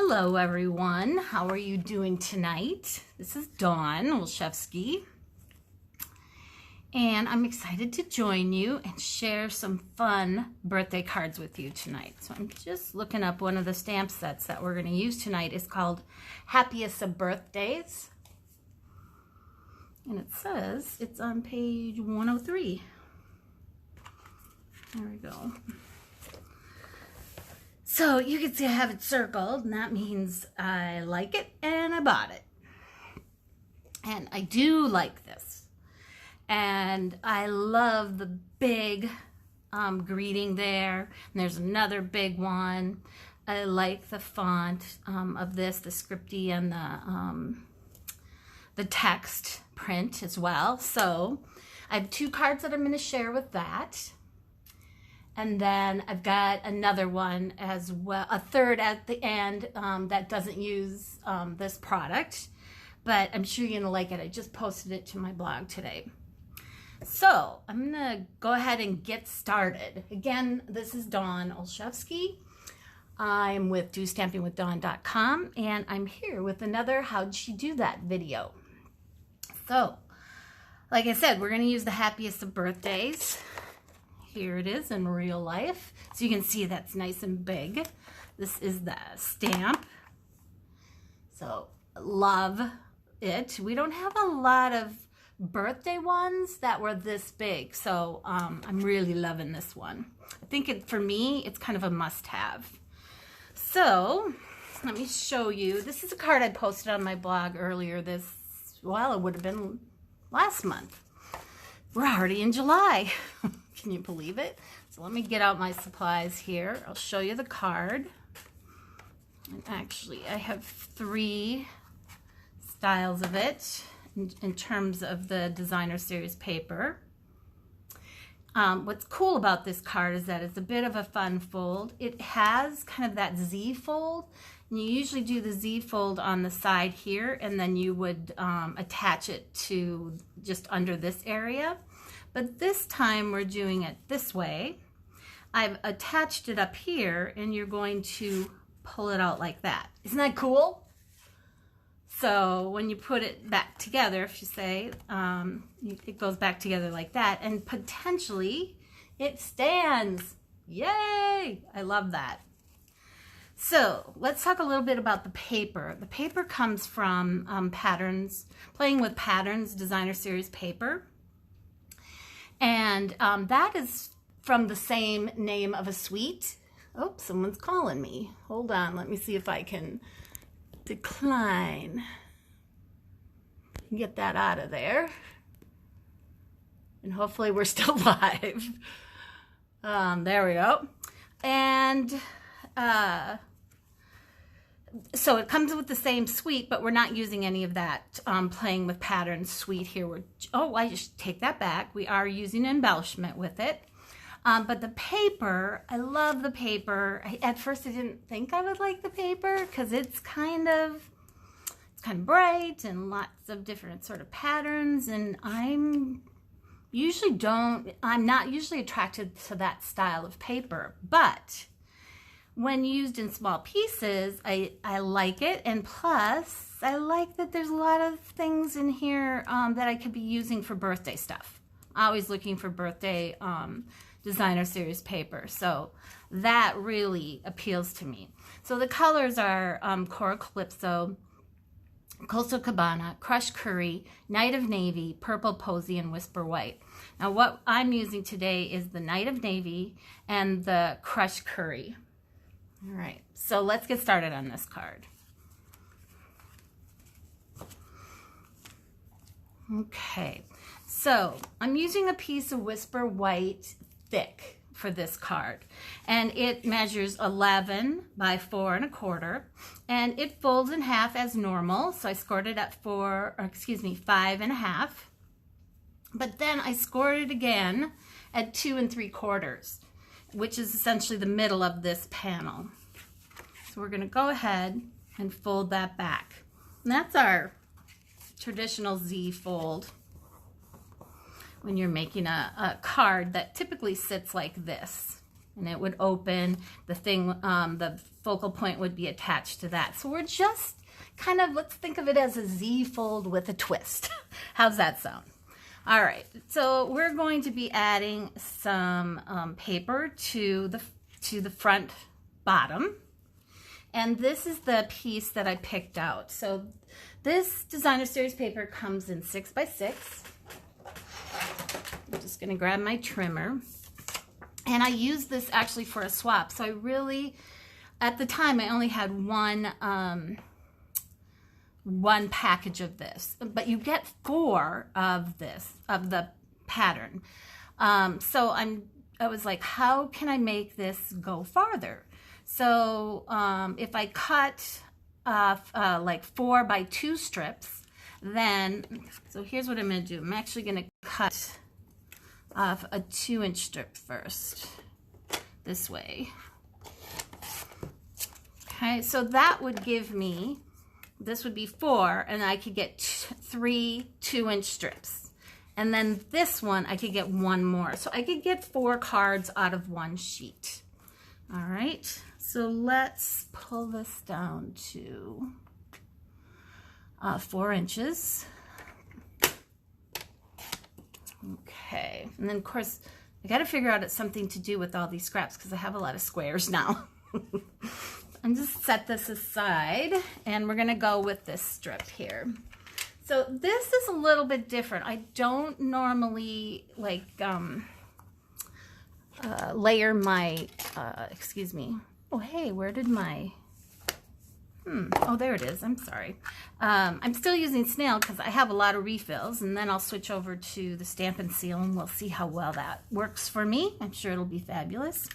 Hello everyone, how are you doing tonight? This is Dawn Olszewski, and I'm excited to join you and share some fun birthday cards with you tonight. So I'm just looking up one of the stamp sets that we're going to use tonight. It's called Happiest of Birthdays, and it says it's on page 103. There we go. So you can see I have it circled, and that means I like it and I bought it. And I do like this. And I love the big greeting there. And there's another big one. I like the font of this, the scripty and the text print as well. So I have two cards that I'm going to share with that. And then I've got another one as well, a third at the end that doesn't use this product, but I'm sure you're gonna like it. I just posted it to my blog today. So I'm gonna go ahead and get started. Again, this is Dawn Olszewski. I'm with DOstampingwithDawn.com, and I'm here with another How'd She Do That video. So, like I said, we're gonna use the Happiest of Birthdays. Here it is in real life. So you can see that's nice and big. This is the stamp. So love it. We don't have a lot of birthday ones that were this big. So I'm really loving this one. I think for me, it's kind of a must-have. So let me show you. This is a card I posted on my blog earlier it would have been last month. We're already in July. Can you believe it? So let me get out my supplies here. I'll show you the card. And actually, I have three styles of it in terms of the designer series paper. What's cool about this card is that it's a bit of a fun fold. It has kind of that Z fold. And you usually do the Z fold on the side here, and then you would attach it to just under this area. But this time we're doing it this way. I've attached it up here, and you're going to pull it out like that. Isn't that cool? So when you put it back together, if you say, it goes back together like that, and potentially it stands. Yay! I love that. So let's talk a little bit about the paper. The paper comes from Playing with Patterns Designer Series paper. And that is from the same name of a suite. Oh, someone's calling me. Hold on, let me see if I can decline. Get that out of there. And hopefully we're still live. There we go. And so it comes with the same suite, but we're not using any of that Playing with Patterns suite here. I just take that back. We are using embellishment with it. But the paper, I love the paper. At first I didn't think I would like the paper because it's kind of bright and lots of different sort of patterns, and I'm not usually attracted to that style of paper, but when used in small pieces, I like it, and plus, I like that there's a lot of things in here that I could be using for birthday stuff. Always looking for birthday designer series paper, so that really appeals to me. So the colors are Coral Calypso, Coastal Cabana, Crushed Curry, Night of Navy, Purple Posy, and Whisper White. Now what I'm using today is the Night of Navy and the Crushed Curry. All right, so let's get started on this card. Okay, so I'm using a piece of Whisper White thick for this card, and it measures 11 by 4 1/4, and it folds in half as normal. So I scored it at 5 1/2, but then I scored it again at 2 3/4. Which is essentially the middle of this panel. So we're going to go ahead and fold that back. And that's our traditional Z fold when you're making a card that typically sits like this. and it would open. The thing, the focal point would be attached to that. So we're just kind of, let's think of it as a Z fold with a twist. How's that sound? All right, so we're going to be adding some paper to the front bottom. And this is the piece that I picked out. So this designer series paper comes in 6x6. I'm just gonna grab my trimmer. And I used this actually for a swap. So I really, at the time, I only had one package of this, but you get 4 of this, of the pattern. So I was like, how can I make this go farther? So if I cut like 4x2 strips, then, so here's what I'm gonna do. I'm actually gonna cut off a 2-inch strip first, this way. Okay, so that would give me, this would be 4, and I could get 3 2-inch strips. And then this one, I could get 1 more. So I could get 4 cards out of 1 sheet. All right, so let's pull this down to 4 inches. Okay, and then of course, I gotta figure out it's something to do with all these scraps because I have a lot of squares now. And just set this aside, and we're gonna go with this strip here. So this is a little bit different. I don't normally like layer my, excuse me. Oh, hey, where did my, oh, there it is, I'm sorry. I'm still using snail because I have a lot of refills, and then I'll switch over to the Stampin' Seal, and we'll see how well that works for me. I'm sure it'll be fabulous.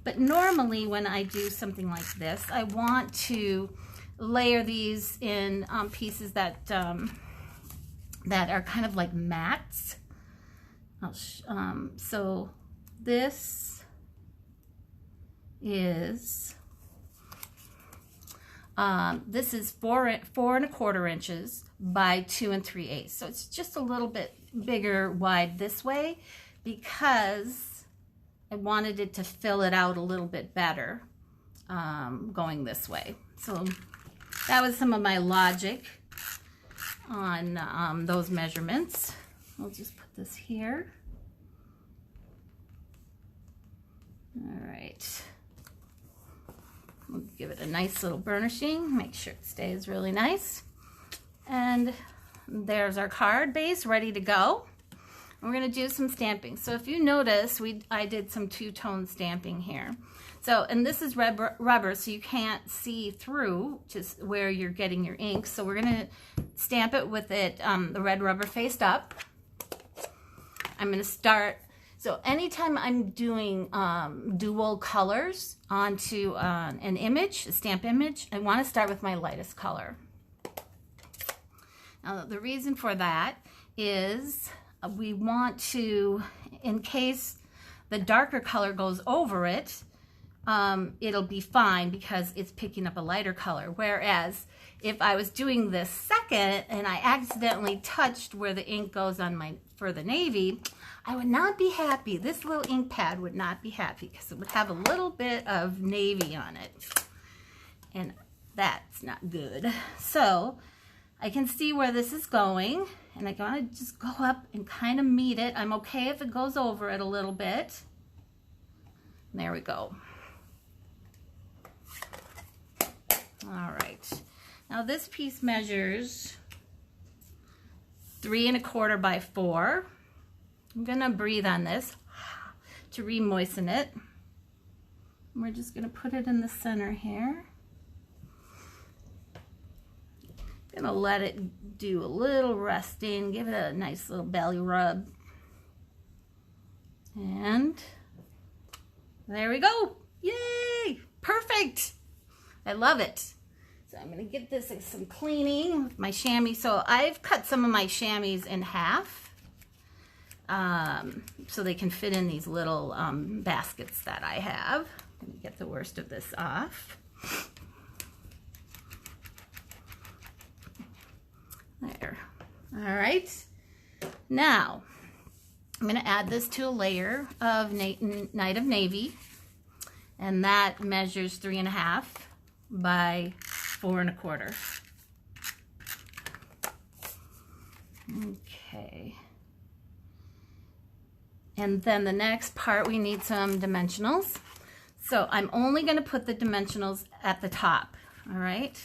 But normally when I do something like this, I want to layer these in pieces that that are kind of like mats. So this is 4¼ inches by 2 3/8. So it's just a little bit bigger wide this way because I wanted it to fill it out a little bit better going this way. So that was some of my logic on those measurements. I'll just put this here. All right. We'll give it a nice little burnishing, make sure it stays really nice. And there's our card base ready to go. We're going to do some stamping. So if you notice, I did some 2-tone stamping here. So, and this is rubber, so you can't see through just where you're getting your ink. So we're going to stamp it with it, the red rubber faced up. I'm going to start, so anytime I'm doing dual colors onto an image, a stamp image, I want to start with my lightest color. Now, the reason for that is we want to, in case the darker color goes over it, it'll be fine because it's picking up a lighter color. Whereas if I was doing this second and I accidentally touched where the ink goes on for the navy, I would not be happy. This little ink pad would not be happy because it would have a little bit of navy on it. And that's not good. So I can see where this is going, and I gotta just go up and kind of meet it. I'm okay if it goes over it a little bit. There we go. All right. Now this piece measures 3 1/4 by 4. I'm gonna breathe on this to re-moisten it. We're just gonna put it in the center here. Gonna let it do a little resting, give it a nice little belly rub. And there we go. Yay! Perfect! I love it. So I'm gonna give this some cleaning with my chamois. So I've cut some of my chamois in half so they can fit in these little baskets that I have. Let me get the worst of this off. There. All right. Now, I'm going to add this to a layer of Night of Navy. And that measures 3.5 by 4.25. Okay. And then the next part, we need some dimensionals. So I'm only going to put the dimensionals at the top, all right?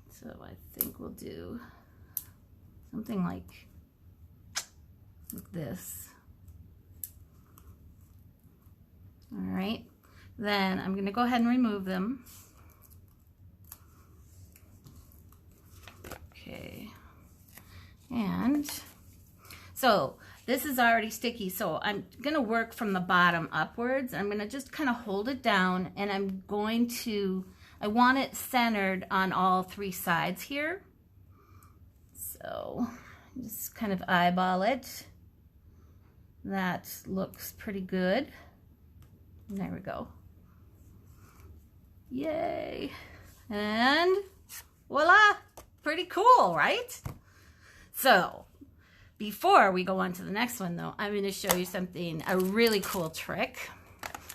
So I think we'll do something like this. All right, then I'm going to go ahead and remove them. Okay, and so this is already sticky, so I'm going to work from the bottom upwards. I'm going to just kind of hold it down, and I want it centered on all 3 sides here. So just kind of eyeball it. That looks pretty good. And there we go. Yay. And voila, pretty cool, right? So before we go on to the next one though, I'm going to show you a really cool trick.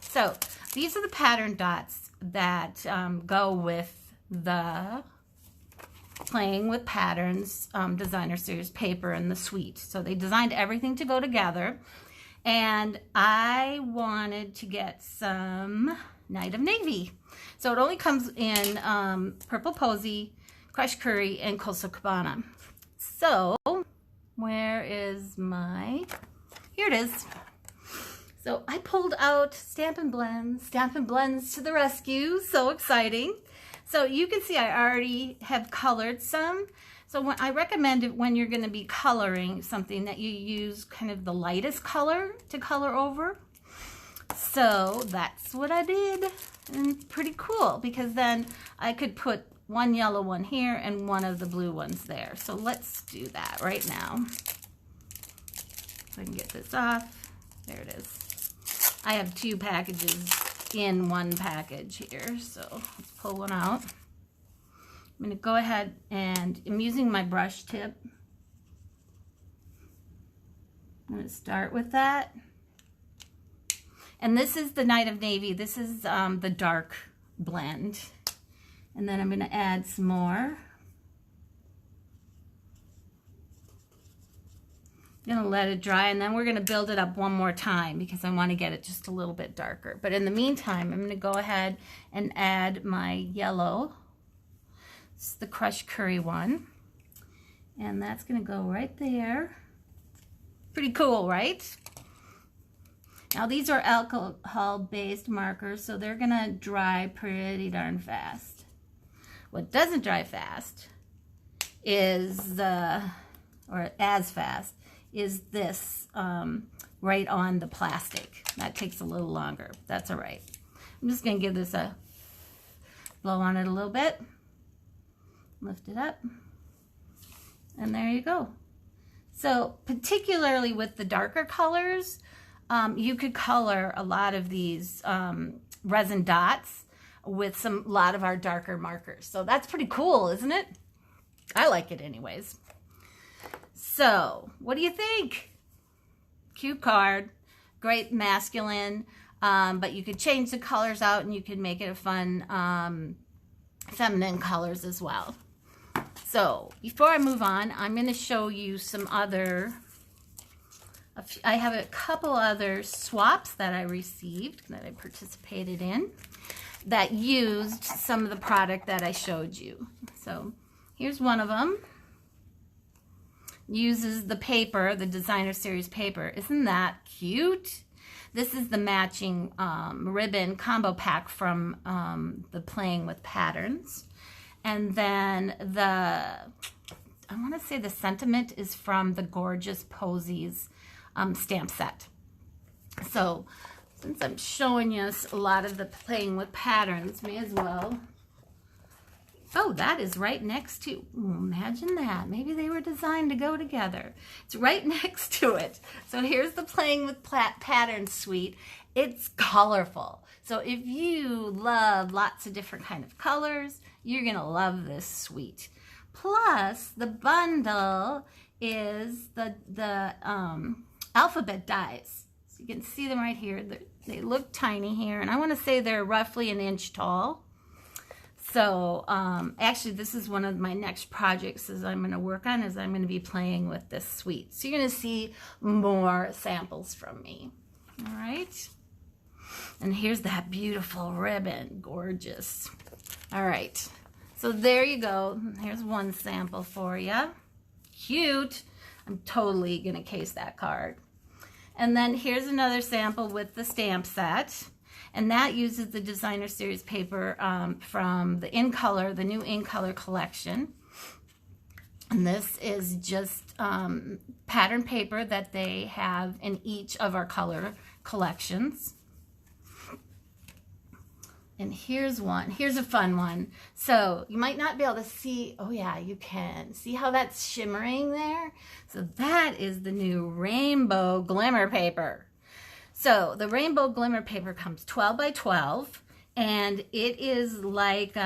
So these are the pattern dots that go with the Playing with Patterns designer series paper and the suite. So they designed everything to go together. And I wanted to get some Night of Navy. So it only comes in Purple Posy, Crushed Curry, and Coastal Cabana. So where is here it is. So I pulled out Stampin' Blends to the rescue. So exciting. So you can see I already have colored some. So I recommend it when you're going to be coloring something that you use kind of the lightest color to color over. So that's what I did. And it's pretty cool because then I could put one yellow one here and one of the blue ones there. So let's do that right now. So I can get this off. There it is. I have 2 packages in one package here. So let's pull one out. I'm going to go ahead and I'm using my brush tip. I'm going to start with that. And this is the Night of Navy. This is the dark blend. And then I'm going to add some more. I'm going to let it dry and then we're going to build it up one more time because I want to get it just a little bit darker. But in the meantime, I'm going to go ahead and add my yellow. It's the Crushed Curry one. And that's going to go right there. Pretty cool, right? Now these are alcohol-based markers, so they're going to dry pretty darn fast. What doesn't dry fast is as fast, is this right on the plastic. That takes a little longer. That's all right. I'm just going to give this a blow on it a little bit. Lift it up. And there you go. So particularly with the darker colors, you could color a lot of these resin dots with a lot of our darker markers. So that's pretty cool, isn't it? I like it anyways. So what do you think? Cute card, great masculine, but you could change the colors out and you could make it a fun feminine colors as well. So before I move on, I'm going to show you some other, I have a couple other swaps that I received, that I participated in, that used some of the product that I showed you. So here's one of them. Uses the paper, the designer series paper. Isn't that cute? This is the matching ribbon combo pack from the Playing with Patterns. And then I want to say the sentiment is from the Gorgeous Posies stamp set. So since I'm showing you a lot of the Playing with Patterns, may as well. Oh, that is right next to, imagine that. Maybe they were designed to go together. It's right next to it. So here's the Playing with Patterns suite. It's colorful. So if you love lots of different kind of colors, you're going to love this suite. Plus, the bundle is the alphabet dies. So you can see them right here. They look tiny here, and I want to say they're roughly an inch tall. So actually, this is one of my next projects I'm going to work on, is I'm going to be playing with this suite. So you're going to see more samples from me. All right. And here's that beautiful ribbon. Gorgeous. All right. So there you go. Here's one sample for you. Cute. I'm totally going to case that card. And then here's another sample with the stamp set. And that uses the designer series paper from the In Color, the new In Color collection. And this is just pattern paper that they have in each of our color collections. And here's one. Here's a fun one. So you might not be able to see. Oh yeah, you can. See how that's shimmering there? So that is the new rainbow glimmer paper. So the rainbow glimmer paper comes 12 by 12, and it is like,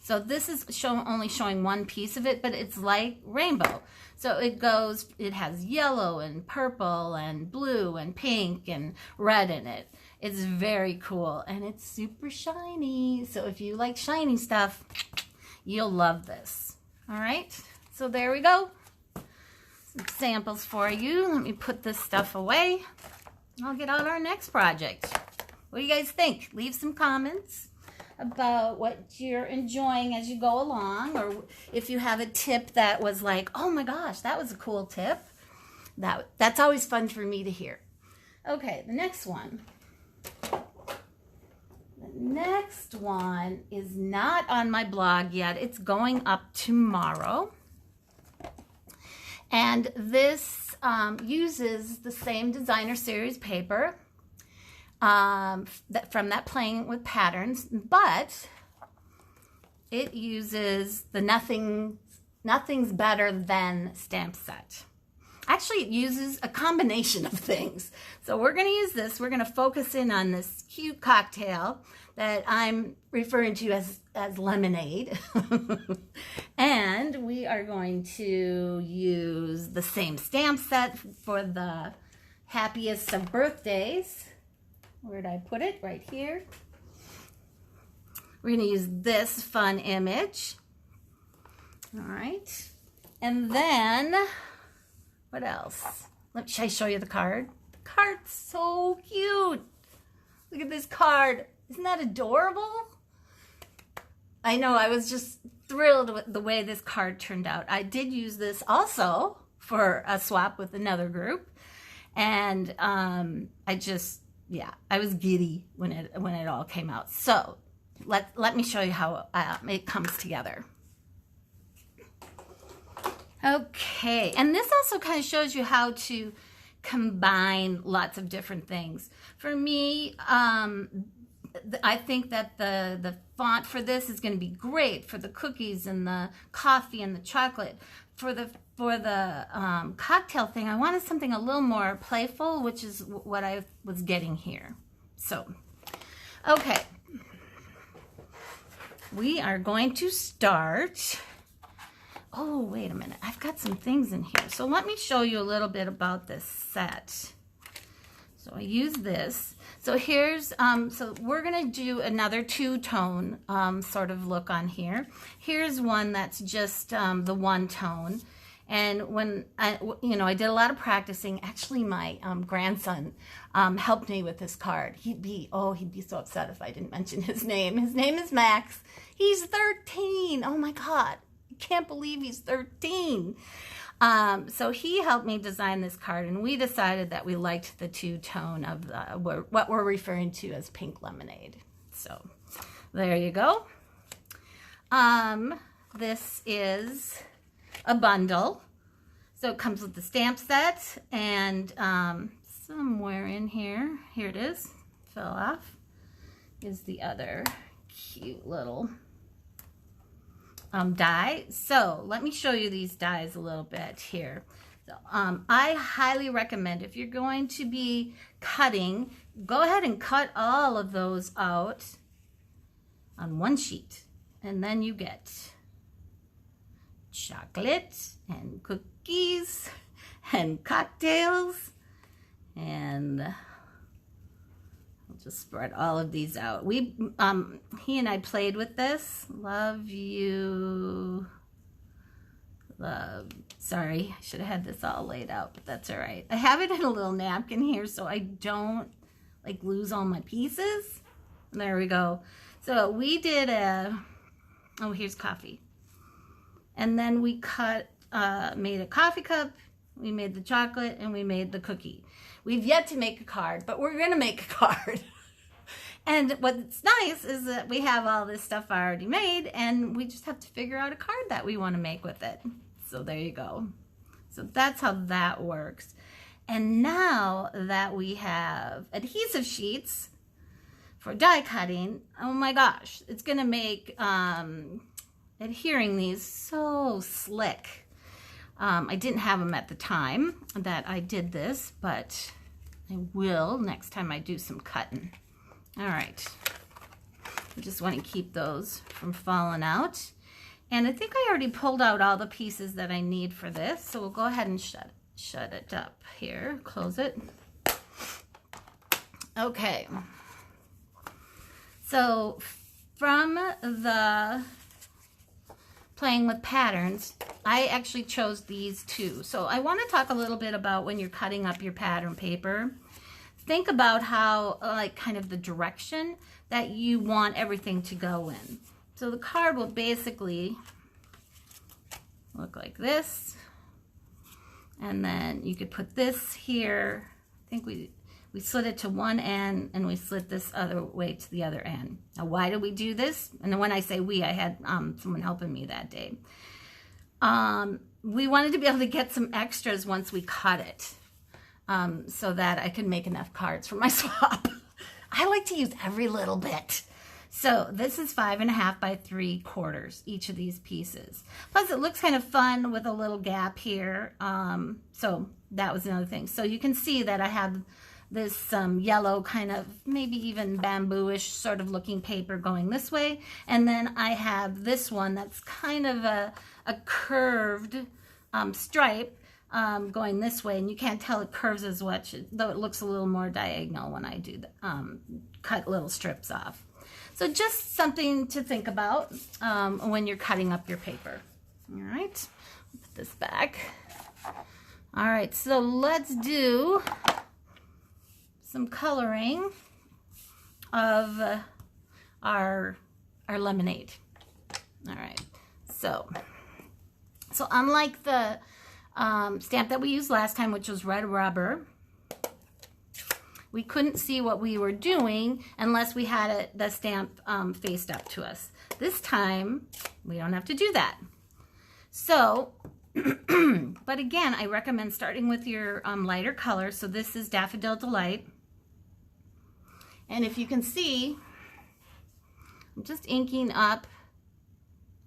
so this is only showing one piece of it, but it's like rainbow. So it has yellow and purple and blue and pink and red in it. It's very cool, and it's super shiny. So if you like shiny stuff, you'll love this. All right, so there we go. Some samples for you. Let me put this stuff away. I'll get on our next project. What do you guys think? Leave some comments about what you're enjoying as you go along, or if you have a tip that was like, oh my gosh, that was a cool tip. That's always fun for me to hear. Okay, the next one. The next one is not on my blog yet. It's going up tomorrow. And this uses the same designer series paper from that Playing with Patterns, but it uses the Nothing's Better Than stamp set. Actually, it uses a combination of things. So we're going to use this. We're going to focus in on this cute cocktail that I'm referring to as lemonade. And we are going to use the same stamp set for the Happiest of Birthdays. Where did I put it? Right here. We're going to use this fun image. All right. And then, what else? Should I show you the card? The card's so cute. Look at this card. Isn't that adorable? I know, I was just thrilled with the way this card turned out. I did use this also for a swap with another group. And I was giddy when it all came out. So let me show you how it comes together. Okay, and this also kind of shows you how to combine lots of different things. For me, I think that the font for this is going to be great for the cookies and the coffee and the chocolate. For the cocktail thing, I wanted something a little more playful, which is what I was getting here. So, okay, we are going to start. Oh, wait a minute. I've got some things in here. So let me show you a little bit about this set. So I use this. So here's, so we're going to do another two-tone sort of look on here. Here's one that's just the one tone. And when I did a lot of practicing. Actually, my grandson helped me with this card. He'd be so upset if I didn't mention his name. His name is Max. He's 13. Oh my God. I can't believe he's 13. So he helped me design this card, and we decided that we liked the two-tone of what we're referring to as pink lemonade. So there you go. This is a bundle. So it comes with the stamp set, and somewhere in here it is, fell off, is the other cute little die. So let me show you these dies a little bit here. So, I highly recommend, if you're going to be cutting, go ahead and cut all of those out on one sheet, and then you get chocolate and cookies and cocktails And I'll just spread all of these out. He and I played with this. Love you. Love. Sorry, I should have had this all laid out, but that's all right. I have it in a little napkin here so I don't like lose all my pieces. There we go. So we did oh, here's coffee. And then we made a coffee cup, we made the chocolate, and we made the cookie. We've yet to make a card, but we're gonna make a card. And what's nice is that we have all this stuff already made, and we just have to figure out a card that we want to make with it. So there you go. So that's how that works. And now that we have adhesive sheets for die cutting, oh my gosh, it's going to make adhering these so slick. I didn't have them at the time that I did this, but I will next time I do some cutting. All right, I just want to keep those from falling out. And I think I already pulled out all the pieces that I need for this, so we'll go ahead and shut it up here, close it. Okay, so from the playing with patterns, I actually chose these two. So I want to talk a little bit about when you're cutting up your pattern paper. Think about how, like, kind of the direction that you want everything to go in. So the card will basically look like this. And then you could put this here. I think we slid it to one end and we slid this other way to the other end. Now, why do we do this? And then when I say we, I had someone helping me that day. We wanted to be able to get some extras once we cut it. So that I can make enough cards for my swap. I like to use every little bit. So this is 5.5 by 3/4, each of these pieces. Plus it looks kind of fun with a little gap here. So that was another thing. So you can see that I have this yellow kind of maybe even bamboo-ish sort of looking paper going this way. And then I have this one that's kind of a curved stripe going this way, and you can't tell it curves as much, though it looks a little more diagonal when I do cut little strips off. So just something to think about when you're cutting up your paper. All right, put this back. All right, so let's do some coloring of our lemonade. All right, so unlike the stamp that we used last time, which was red rubber, we couldn't see what we were doing unless we had the stamp faced up to us. This time, we don't have to do that. So, but again, I recommend starting with your lighter color. So this is Daffodil Delight. And if you can see, I'm just inking up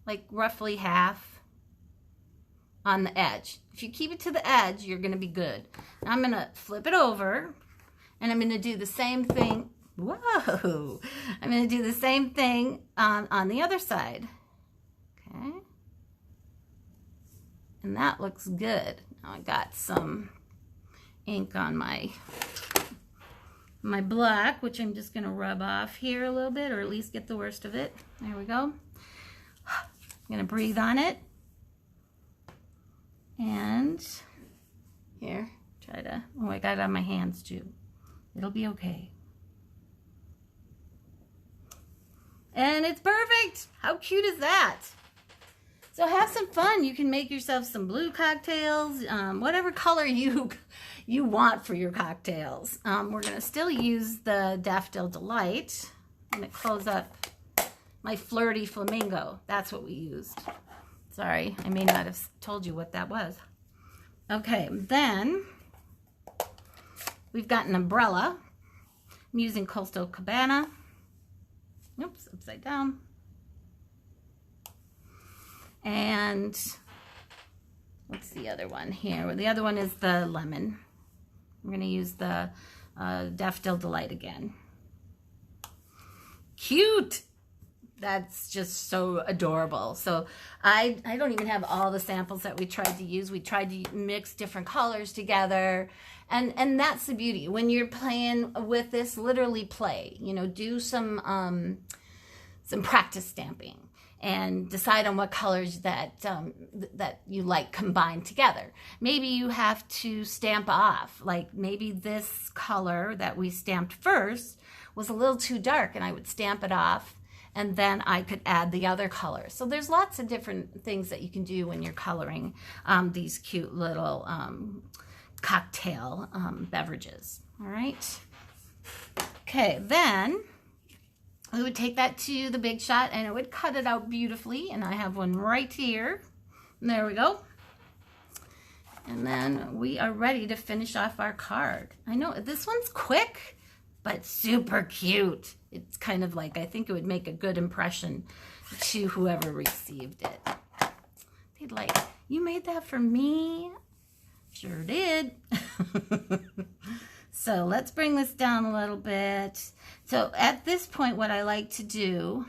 like roughly half on the edge. If you keep it to the edge, you're going to be good. Now I'm going to flip it over, and I'm going to do the same thing. Whoa! I'm going to do the same thing on the other side. Okay. And that looks good. Now I got some ink on my black, which I'm just going to rub off here a little bit, or at least get the worst of it. There we go. I'm going to breathe on it. And here, try to, oh, I got it on my hands too. It'll be okay. And it's perfect. How cute is that? So have some fun. You can make yourself some blue cocktails, whatever color you want for your cocktails. We're going to still use the Daffodil Delight. I'm going to close up my Flirty Flamingo. That's what we used. Sorry, I may not have told you what that was. Okay, then we've got an umbrella. I'm using Coastal Cabana. Oops, upside down. And what's the other one here? Well, the other one is the lemon. I'm going to use the Daffodil Delight again. Cute! that's just so adorable. So I don't even have all the samples that we tried to use. We tried to mix different colors together. And that's the beauty. When you're playing with this, literally play. You know, do some practice stamping and decide on what colors that that you like combined together. Maybe you have to stamp off, like maybe this color that we stamped first was a little too dark, and I would stamp it off, and then I could add the other color. So there's lots of different things that you can do when you're coloring these cute little cocktail beverages. All right. Okay, then we would take that to the Big Shot, and it would cut it out beautifully. And I have one right here. And there we go. And then we are ready to finish off our card. I know this one's quick, but super cute. It's kind of like, I think it would make a good impression to whoever received it. They'd like, you made that for me? Sure did. So let's bring this down a little bit. So at this point, what I like to do,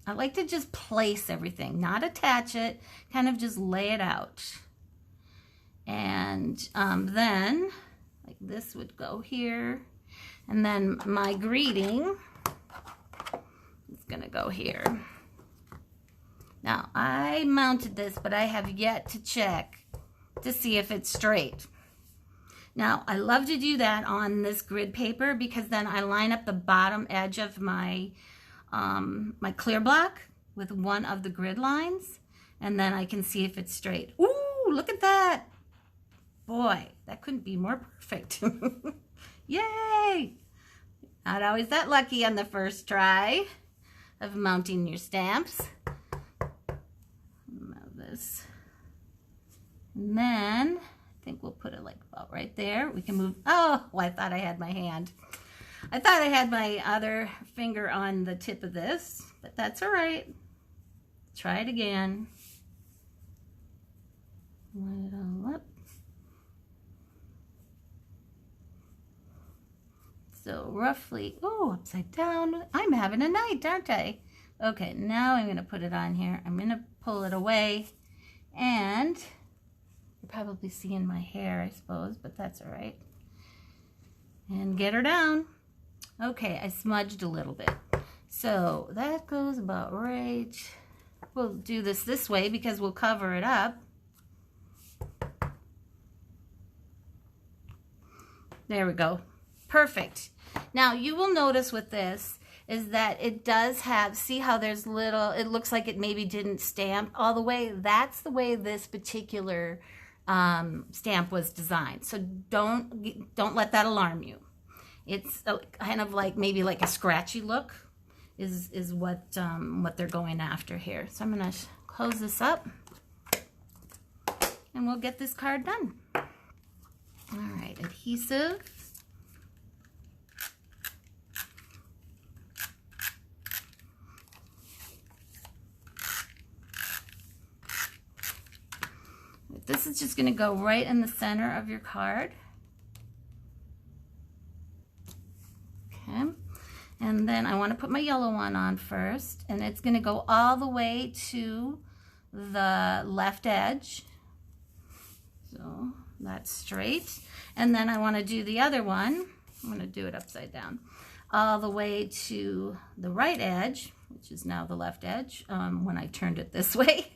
I like to just place everything, not attach it, kind of just lay it out. And then, like this would go here. And then my greeting is gonna go here. Now, I mounted this, but I have yet to check to see if it's straight. Now, I love to do that on this grid paper because then I line up the bottom edge of my, my clear block with one of the grid lines, and then I can see if it's straight. Ooh, look at that. Boy, that couldn't be more perfect. Yay! Not always that lucky on the first try of mounting your stamps. Move this. And then I think we'll put it like about right there. We can move. Oh, well, I thought I had my hand. I thought I had my other finger on the tip of this, but that's all right. Try it again. Line it all up. So roughly, oh, upside down. I'm having a night, aren't I? Okay, now I'm going to put it on here. I'm going to pull it away, and you're probably seeing my hair, I suppose, but that's all right. And get her down. Okay, I smudged a little bit. So that goes about right. We'll do this way because we'll cover it up. There we go. Perfect. Now you will notice with this is that it does have, see how there's little, it looks like it maybe didn't stamp all the way. That's the way this particular stamp was designed. So don't let that alarm you. It's kind of like maybe like a scratchy look is what they're going after here. So I'm going to close this up and we'll get this card done. All right, adhesive. This is just going to go right in the center of your card. Okay. And then I want to put my yellow one on first, and it's going to go all the way to the left edge. So that's straight. And then I want to do the other one. I'm going to do it upside down. All the way to the right edge, which is now the left edge when I turned it this way.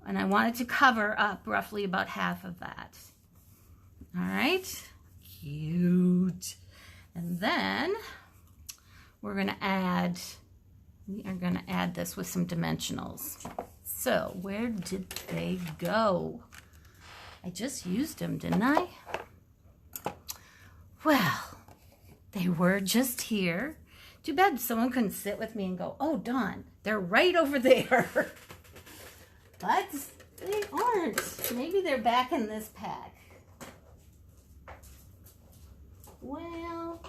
And I wanted to cover up roughly about half of that. All right, cute. And then we are gonna add this with some dimensionals. So where did they go? I just used them, didn't I? Well, they were just here. Too bad someone couldn't sit with me and go, oh, Dawn, they're right over there. But they aren't. Maybe they're back in this pack. Well,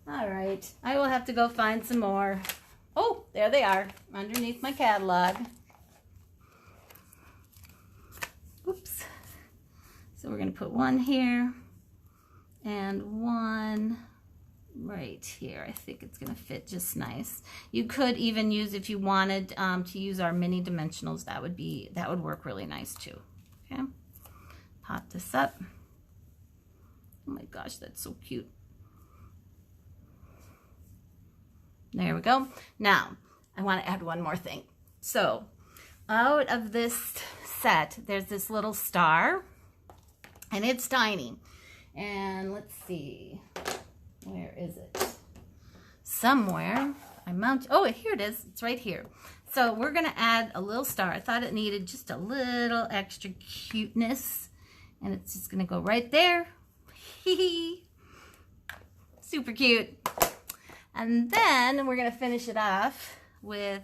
all right. I will have to go find some more. Oh, there they are, underneath my catalog. Oops. So we're going to put one here and one right here. I think it's going to fit just nice. You could even use, if you wanted to use our mini dimensionals, that would work really nice too. Okay, pop this up. Oh my gosh, that's so cute. There we go. Now, I want to add one more thing. So, out of this set, there's this little star, and it's tiny. And let's see, where is it? Somewhere. Oh, here it is. It's right here. So we're going to add a little star. I thought it needed just a little extra cuteness, and it's just going to go right there. Super cute. And then we're going to finish it off with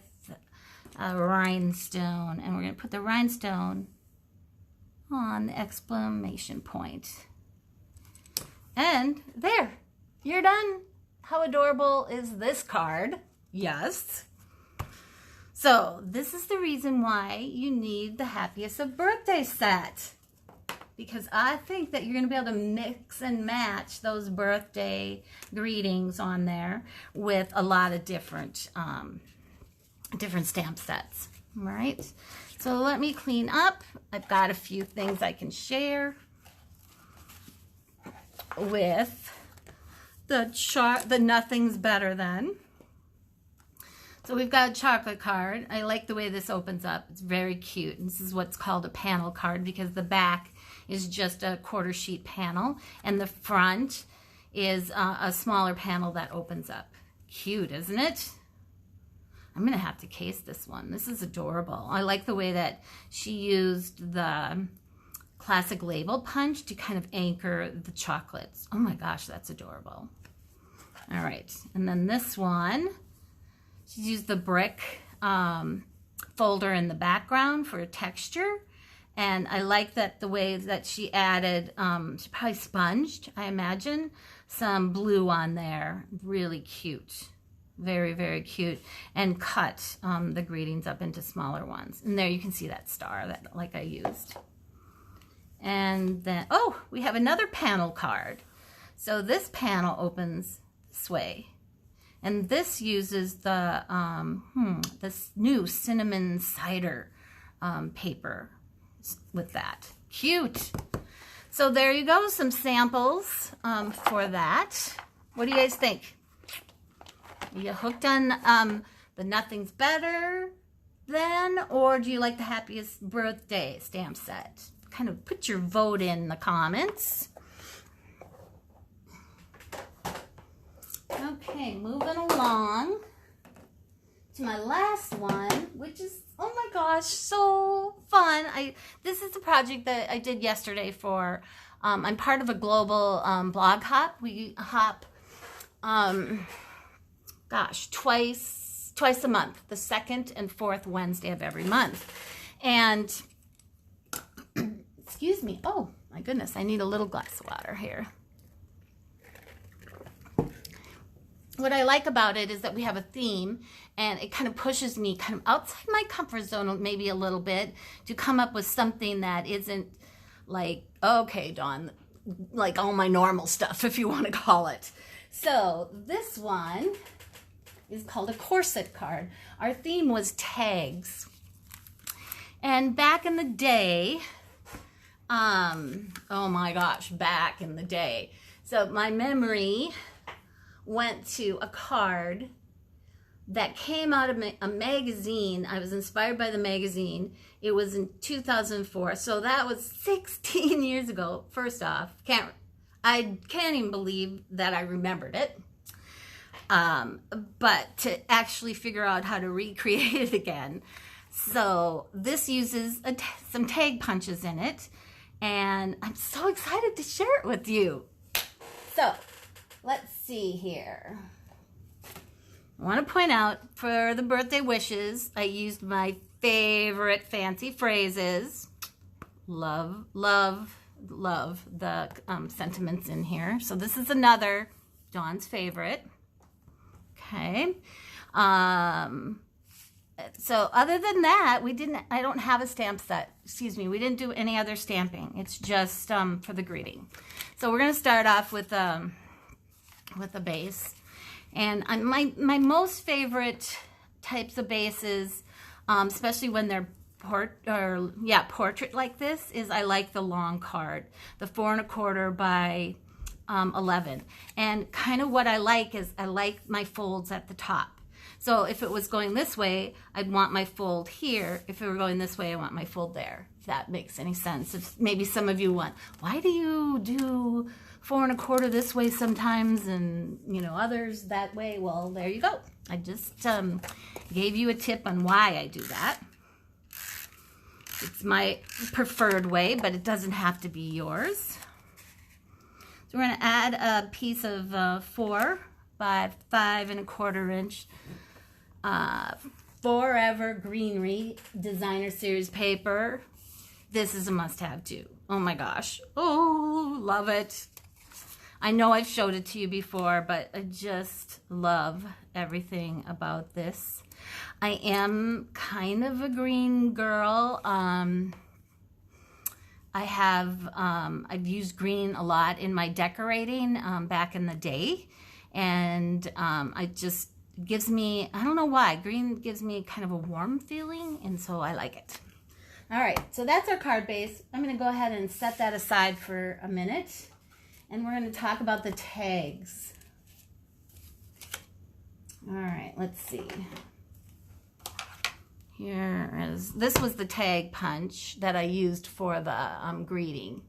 a rhinestone, and we're going to put the rhinestone on the exclamation point. And there, you're done. How adorable is this card? Yes. So this is the reason why you need the Happiest of Birthdays set, because I think that you're going to be able to mix and match those birthday greetings on there with a lot of different stamp sets. All right. So let me clean up. I've got a few things I can share with the Nothing's Better Than. So we've got a chocolate card. I like the way this opens up. It's very cute. And this is what's called a panel card, because the back is just a quarter sheet panel and the front is a smaller panel that opens up. Cute, isn't it? I'm gonna have to case this one. This is adorable. I like the way that she used the classic label punch to kind of anchor the chocolates. Oh my gosh, that's adorable. All right, and then this one, she's used the brick folder in the background for texture. And I like that the way that she added, she probably sponged, I imagine, some blue on there. Really cute. Very, very cute. And cut the greetings up into smaller ones. And there you can see that star that like I used. And then, oh, we have another panel card. So this panel opens this way. And this uses the this new cinnamon cider paper with that. Cute. So there you go, some samples for that. What do you guys think? Are you hooked on the Nothing's Better Than, or do you like the Happiest Birthday stamp set? Kind of put your vote in the comments. Okay, moving along to my last one, which is, oh my gosh, so fun. This is a project that I did yesterday for, I'm part of a global blog hop. We hop, twice a month, the second and fourth Wednesday of every month. And excuse me, oh my goodness, I need a little glass of water here. What I like about it is that we have a theme, and it kind of pushes me kind of outside my comfort zone maybe a little bit to come up with something that isn't like, okay, Dawn, like all my normal stuff, if you want to call it. So this one is called a corset card. Our theme was tags. And back in the day, oh my gosh, back in the day. So my memory went to a card that came out of a magazine. I was inspired by the magazine. It was in 2004, so that was 16 years ago. First off, I can't even believe that I remembered it. But to actually figure out how to recreate it again. So this uses some tag punches in it, and I'm so excited to share it with you. So let's see here. I want to point out, for the birthday wishes, I used my favorite fancy phrases. Love, love, love the sentiments in here. So this is another Dawn's favorite. Okay. So other than that, I don't have a stamp set. Excuse me, we didn't do any other stamping. It's just for the greeting. So we're going to start off with with a base. And my most favorite types of bases, especially when they're portrait like this, is I like the long card, the 4 1/4 by 11. And kind of what I like is I like my folds at the top. So if it was going this way, I'd want my fold here. If it were going this way, I want my fold there. If that makes any sense. If maybe some of you want, why do you do 4 1/4 this way sometimes and, you know, others that way? Well, there you go. I just gave you a tip on why I do that. It's my preferred way, but it doesn't have to be yours. So we're going to add a piece of 4 by 5 1/4 inch Forever Greenery Designer Series paper. This is a must-have too. Oh my gosh. Oh, love it. I know I've showed it to you before, but I just love everything about this. I am kind of a green girl. I've used green a lot in my decorating back in the day, and it just gives me, I don't know why, green gives me kind of a warm feeling, and so I like it. All right, so that's our card base. I'm going to go ahead and set that aside for a minute, and we're going to talk about the tags. All right, let's see. This was the tag punch that I used for the greeting.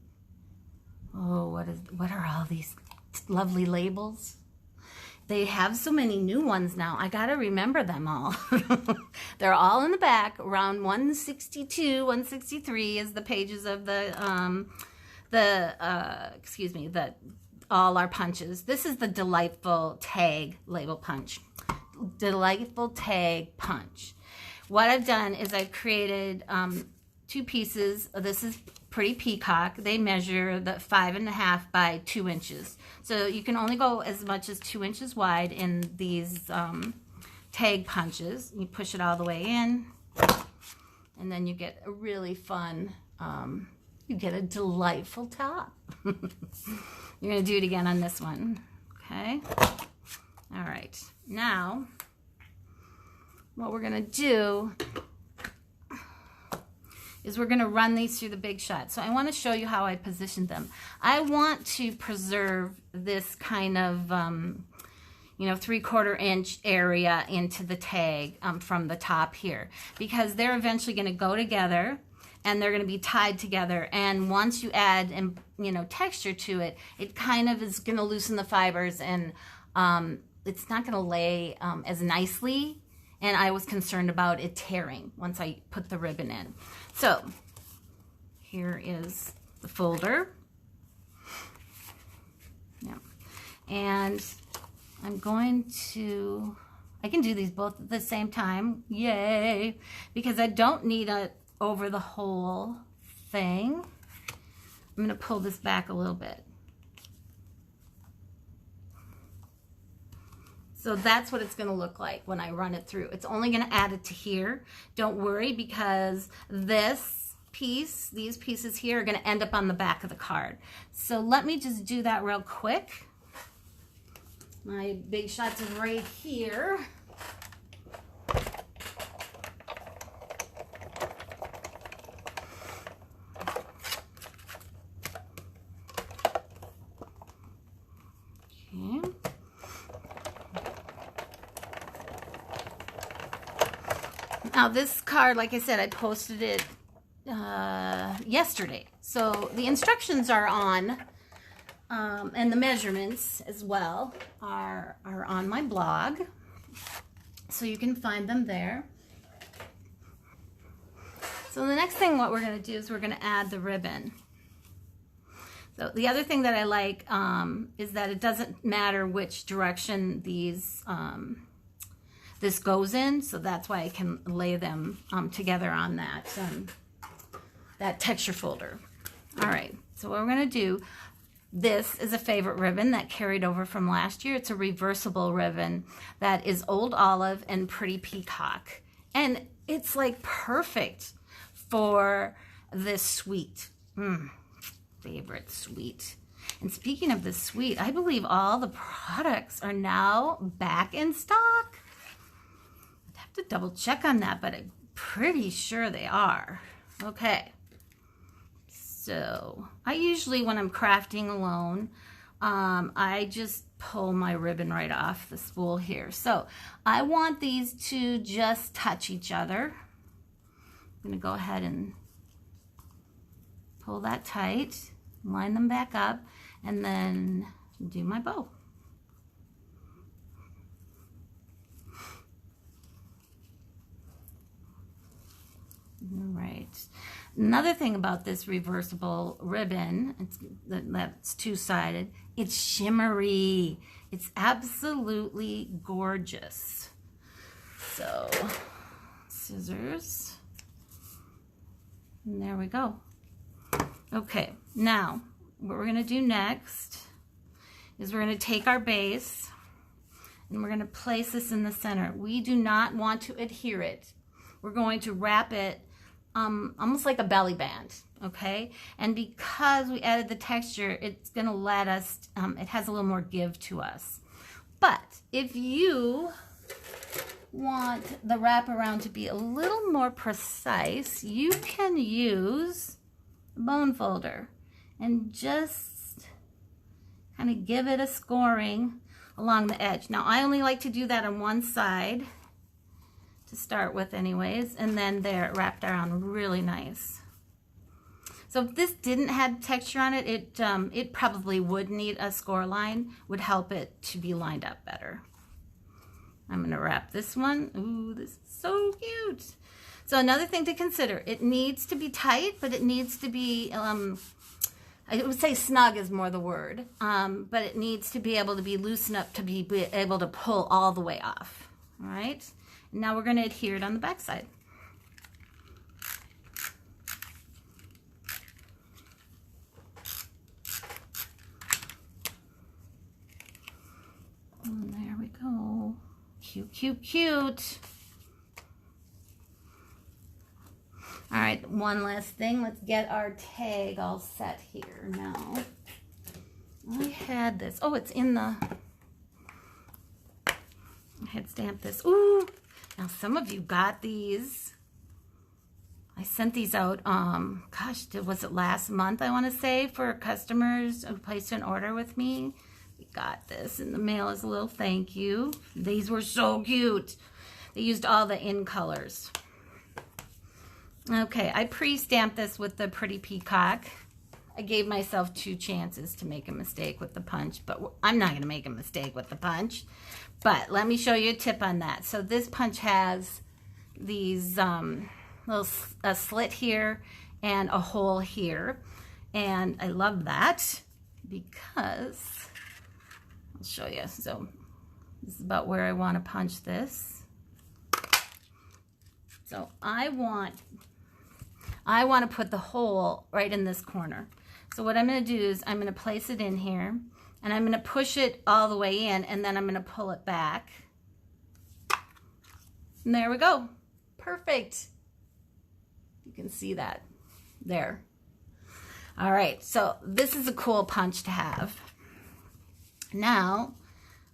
Oh, what are all these lovely labels? They have so many new ones now. I gotta remember them all. They're all in the back. Around 162, 163 is the pages of all our punches. This is the Delightful Tag Label Punch. Delightful Tag Punch. What I've done is I've created 2 pieces. This is Pretty Peacock. They measure the 5 1/2 by 2 inches. So you can only go as much as 2 inches wide in these tag punches. You push it all the way in, and then you get a really fun, you get a delightful top. You're going to do it again on this one. Okay? All right. Now, what we're going to do is we're going to run these through the Big Shot. So I want to show you how I positioned them. I want to preserve this kind of, 3/4 inch area into the tag from the top here, because they're eventually going to go together and they're going to be tied together. And once you add, texture to it, it kind of is going to loosen the fibers, and it's not going to lay as nicely. And I was concerned about it tearing once I put the ribbon in. So here is the folder. Yeah. And I'm going to, I can do these both at the same time. Yay! Because I don't need it over the whole thing. I'm going to pull this back a little bit. So that's what it's going to look like when I run it through. It's only going to add it to here. Don't worry, because this piece, these pieces here, are going to end up on the back of the card. So let me just do that real quick. My Big Shots is right here. Okay. Now this card, like I said, I posted it yesterday. So the instructions are on, and the measurements as well are on my blog. So you can find them there. So the next thing what we're going to do is we're going to add the ribbon. So the other thing that I like is that it doesn't matter which direction these this goes in, so that's why I can lay them together on that texture folder. All right, so what we're going to do, this is a favorite ribbon that carried over from last year. It's a reversible ribbon that is Old Olive and Pretty Peacock, and it's like perfect for this suite. Favorite suite. And speaking of the suite, I believe all the products are now back in stock. I'd have to double check on that, but I'm pretty sure they are. Okay. So I usually, when I'm crafting alone, I just pull my ribbon right off the spool here. So I want these to just touch each other. I'm going to go ahead and pull that tight, line them back up, and then do my bow. All right. Another thing about this reversible ribbon, that's two-sided, it's shimmery. It's absolutely gorgeous. So, scissors. And there we go. Okay, now what we're going to do next is we're going to take our base and we're going to place this in the center. We do not want to adhere it. We're going to wrap it almost like a belly band, okay? And because we added the texture, it's going to let us, it has a little more give to us. But if you want the wraparound to be a little more precise, you can use a bone folder and just kind of give it a scoring along the edge. Now, I only like to do that on one side to start with anyways, and then there, wrapped around really nice. So if this didn't have texture on it, it probably would need a score line, would help it to be lined up better. I'm gonna wrap this one. Ooh, this is so cute. So another thing to consider, it needs to be tight, but it needs to be, I would say snug is more the word, but it needs to be able to be loose enough to be able to pull all the way off, all right? Now we're going to adhere it on the back side. And there we go. Cute, cute, cute. All right, one last thing. Let's get our tag all set here now. I had this. Oh, it's in the... I had stamped this. Ooh! Now, some of you got these. I sent these out, gosh, was it last month, I want to say, for customers who placed an order with me. We got this in the mail as a little thank you. These were so cute. They used all the in colors. Okay, I pre-stamped this with the Pretty Peacock. I gave myself 2 chances to make a mistake with the punch, but I'm not going to make a mistake with the punch. But let me show you a tip on that. So this punch has these a slit here and a hole here. And I love that because, I'll show you. So this is about where I want to punch this. So I want to put the hole right in this corner. So what I'm going to do is I'm going to place it in here. And I'm going to push it all the way in, and then I'm going to pull it back. And there we go. Perfect. You can see that there. All right, so this is a cool punch to have. Now,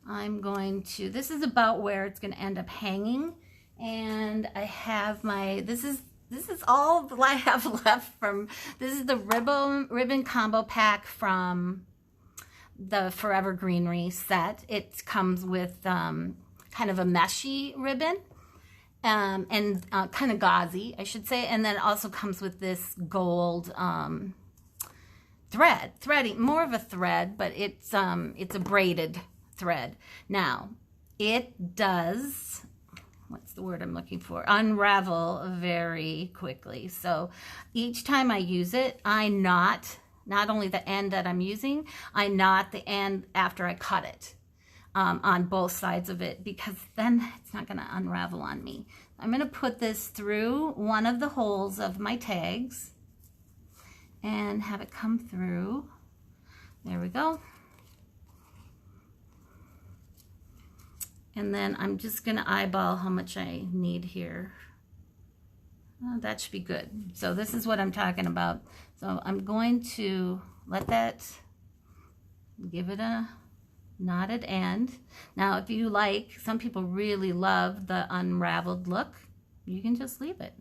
I'm going to, this is about where it's going to end up hanging. And I have my, this is all I have left from, this is the ribbon combo pack from the Forever Greenery set. It comes with kind of a meshy ribbon and kind of gauzy, I should say. And then it also comes with this gold threading, more of a thread, but it's a braided thread. Now, it does, what's the word I'm looking for? Unravel very quickly. So each time I use it, I knot not only the end that I'm using, I knot the end after I cut it on both sides of it, because then it's not going to unravel on me. I'm going to put this through one of the holes of my tags and have it come through. There we go. And then I'm just going to eyeball how much I need here. That should be good. So this is what I'm talking about. So I'm going to let that give it a knotted end. Now, if you like, some people really love the unraveled look, you can just leave it.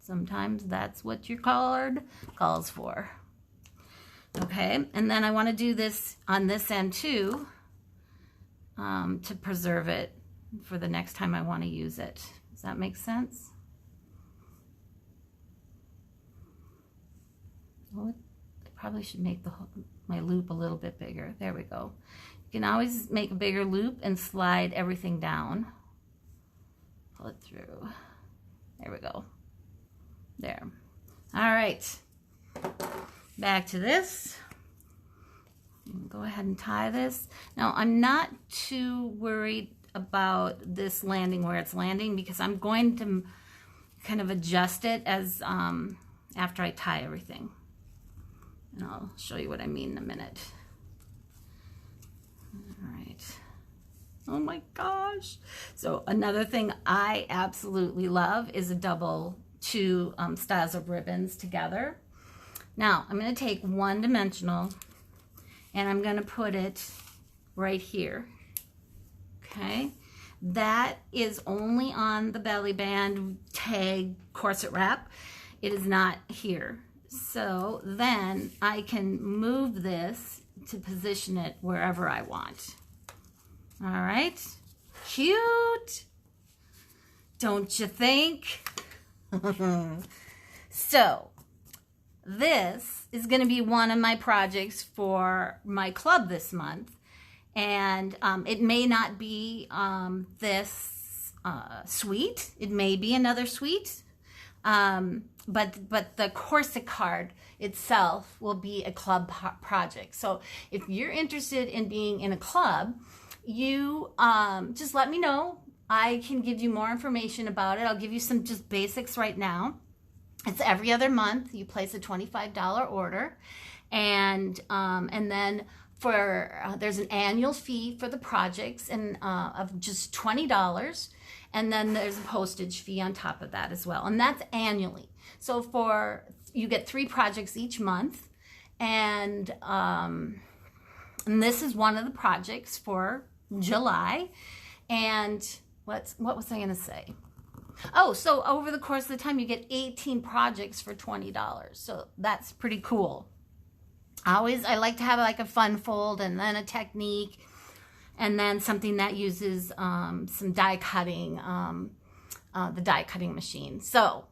Sometimes that's what your card calls for. Okay, and then I want to do this on this end too, to preserve it for the next time I want to use it. Does that make sense? Well, I probably should make my loop a little bit bigger. There we go. You can always make a bigger loop and slide everything down. Pull it through. There we go. There. All right. Back to this. Go ahead and tie this. Now, I'm not too worried about this landing where it's landing because I'm going to kind of adjust it as after I tie everything. And I'll show you what I mean in a minute. All right. Oh my gosh. So another thing I absolutely love is a double two styles of ribbons together. Now I'm going to take one dimensional and I'm going to put it right here. Okay. That is only on the belly band tag corset wrap. It is not here. So then I can move this to position it wherever I want. All right. Cute. Don't you think? So this is going to be one of my projects for my club this month. And it may not be this suite. It may be another suite. But the Corset Card itself will be a club project. So if you're interested in being in a club, you just let me know. I can give you more information about it. I'll give you some just basics right now. It's every other month. You place a $25 order, and then for there's an annual fee for the projects and of just $20, and then there's a postage fee on top of that as well, and that's annually. So you get 3 projects each month, and this is one of the projects for July. And what was I going to say? Oh, so over the course of the time, you get 18 projects for $20. So that's pretty cool. I like to have like a fun fold and then a technique and then something that uses some die cutting, the die cutting machine. So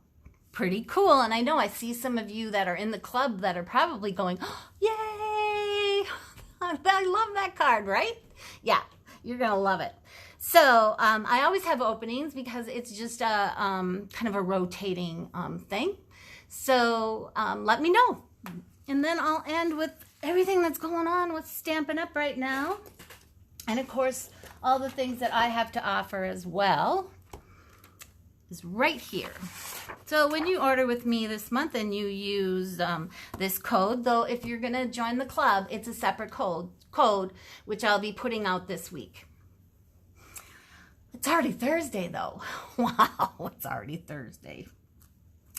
pretty cool. And I know I see some of you that are in the club that are probably going, oh, yay! I love that card, right? Yeah, you're going to love it. So I always have openings because it's just a kind of a rotating thing. So let me know. And then I'll end with everything that's going on with Stampin' Up right now. And of course, all the things that I have to offer as well is right here. So when you order with me this month and you use this code, though if you're going to join the club, it's a separate code, which I'll be putting out this week. It's already Thursday, though. Wow, it's already Thursday.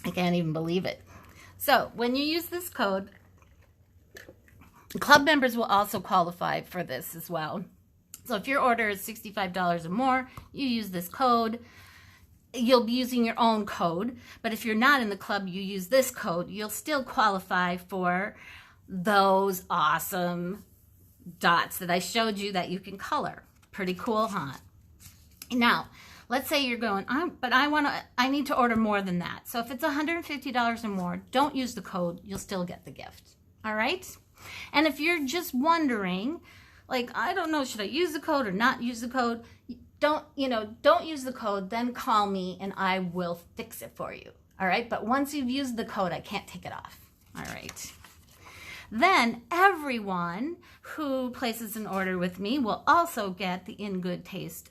I can't even believe it. So when you use this code, club members will also qualify for this as well. So if your order is $65 or more, you use this code. You'll be using your own code. But if you're not in the club, you use this code, you'll still qualify for those awesome dots that I showed you that you can color. Pretty cool, huh? Now, let's say you're going, but I need to order more than that. So if it's $150 or more, don't use the code. You'll still get the gift. All right? And if you're just wondering, like, I don't know, should I use the code or not use the code? Don't use the code, then call me and I will fix it for you. All right? But once you've used the code, I can't take it off. All right. Then everyone who places an order with me will also get the In Good Taste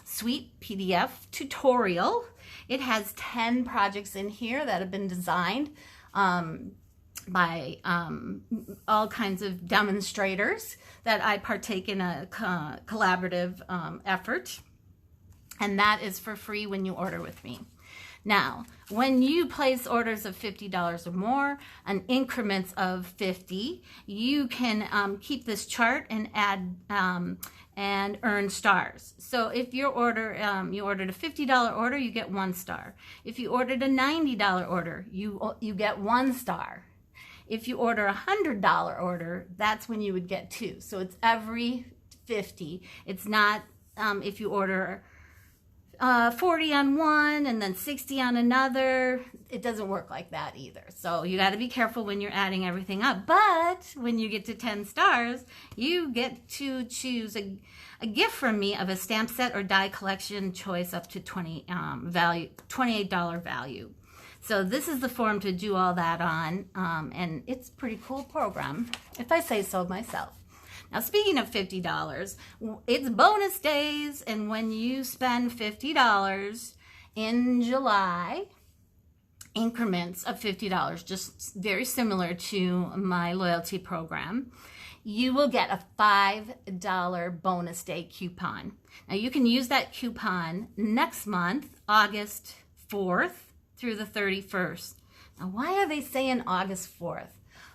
Sweet PDF tutorial. It has 10 projects in here that have been designed by all kinds of demonstrators that I partake in a collaborative effort. And that is for free when you order with me. Now, when you place orders of $50 or more, on increments of 50, you can keep this chart and add and earn stars. So if your order, you ordered a $50 order, you get 1 star. If you ordered a $90 order, you get 1 star. If you order a $100 order, that's when you would get 2. So it's every 50. It's not if you order 40 on one and then 60 on another. It doesn't work like that either. So you got to be careful when you're adding everything up. But when you get to 10 stars, you get to choose a gift from me of a stamp set or die collection choice up to $28 value. So this is the form to do all that on, and it's a pretty cool program, if I say so myself. Now, speaking of $50, it's bonus days, and when you spend $50 in July, increments of $50, just very similar to my loyalty program, you will get a $5 bonus day coupon. Now, you can use that coupon next month, August 4th through the 31st. Now, why are they saying August 4th?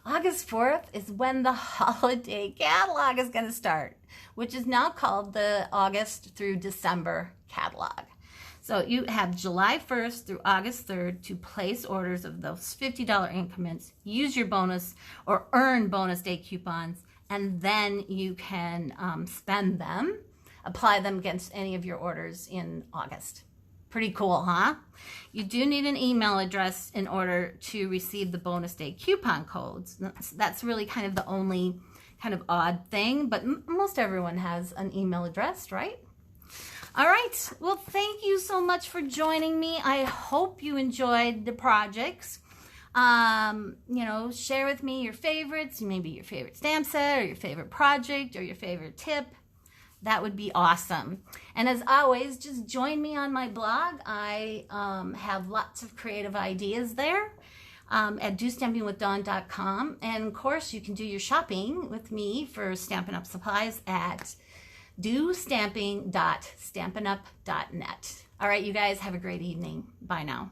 August 4th is when the holiday catalog is going to start, which is now called the August through December catalog. So you have July 1st through August 3rd to place orders of those $50 increments, use your bonus or earn bonus day coupons, and then you can spend them, apply them against any of your orders in August. Pretty cool, huh? You do need an email address in order to receive the bonus day coupon codes. That's really kind of the only kind of odd thing, but most everyone has an email address, right? All right. Well, thank you so much for joining me. I hope you enjoyed the projects. Share with me your favorites, maybe your favorite stamp set or your favorite project or your favorite tip. That would be awesome. And as always, just join me on my blog. I have lots of creative ideas there at DOstampingWithDawn.com. And of course, you can do your shopping with me for Stampin' Up supplies at DOstamping.stampinup.net. All right, you guys have a great evening. Bye now.